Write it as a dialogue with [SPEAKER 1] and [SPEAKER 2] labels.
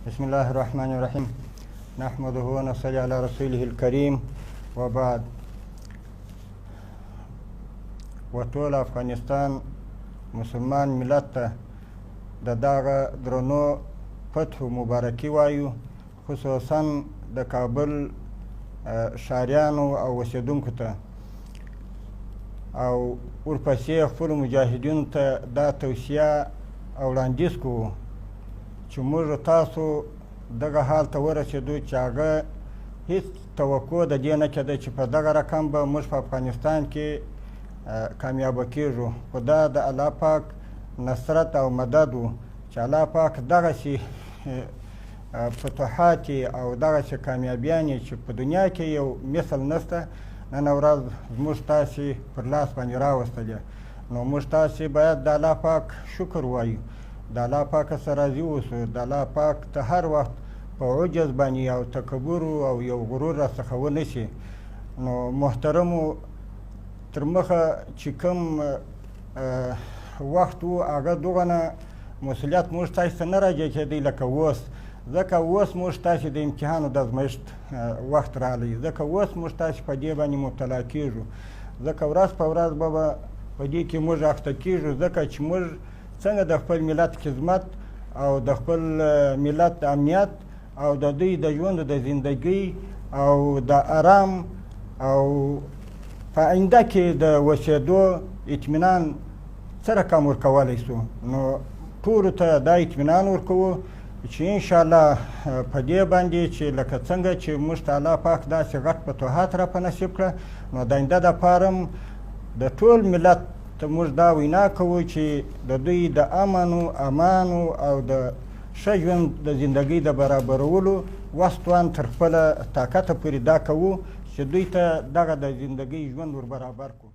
[SPEAKER 1] بسم الله الرحمن الرحیم نحمده ونصلي على رسوله الكریم وبعد. وټول افغانستان مسلمان ملت ته د دغه درنو فتحو مبارکي وایو، خصوصا د کابل ښاریانو او اوسېدونکو ته، او ورپسې خپلو مجاهدینو ته دا توصیه او وړاندیز کوو چې موږ تاسو دغه حال ته ورسېدو چې هغه هېڅ توقع د دې نه کېده چې په دغه رقم به موږ په افغانستان کې کامیابه کېږو، خو دا د الله پاک نصرت او مدد و چې الله پاک دغسې فتوحات او دغسې کامیابیانې چې په دنیا کې یو مثل نشته، نن ورځ زموږ تاسې پر لاس باندې راوستلې. نو موږ تاسې باید د الله پاک شکر وایو، د الله پاک سره راضي اوسو، د الله پاک ته هر وخت په عجز باندې او تکبر او یو غرور راڅخه ونه شي. نو محترمو، تر مخه چې کوم وخت و هغه دغه مسؤلیت موږ تاسې ته نه راجع کېدی لکه اوس، ځکه اوس موږ تاسې د امتحان او د ازمایښت وخت راغلی، ځکه اوس موږ تاسې په دې باندې مبتلا کېږو، ځکه ورځ په ورځ به په دې کې موږ اخته کېږو، ځکه چې موږ څنګه د خپل ملت خدمت او د خپل ملت د امنیت او د دوی د ژوند د زندګۍ او د آرام او په آینده کې د اوسېدو اطمینان څه رقم ورکولی سو. نو ټولو ته دا اطمینان ورکوو چې انشاءالله په دې باندې چې لکه څنګه چې موږ ته الله پاک داسې غټ فتوحات را په نصیب کړه، نو د آینده دپاره هم د ټول ملت ته موږ دا وینا کوو چې د دوی د امن و امانو او د ښه ژوند د زندګۍ د برابرولو وس توان تر خپله طاقته پورې دا کوو چې دوی ته دغه د زندګۍ ژوند ور برابر کړو.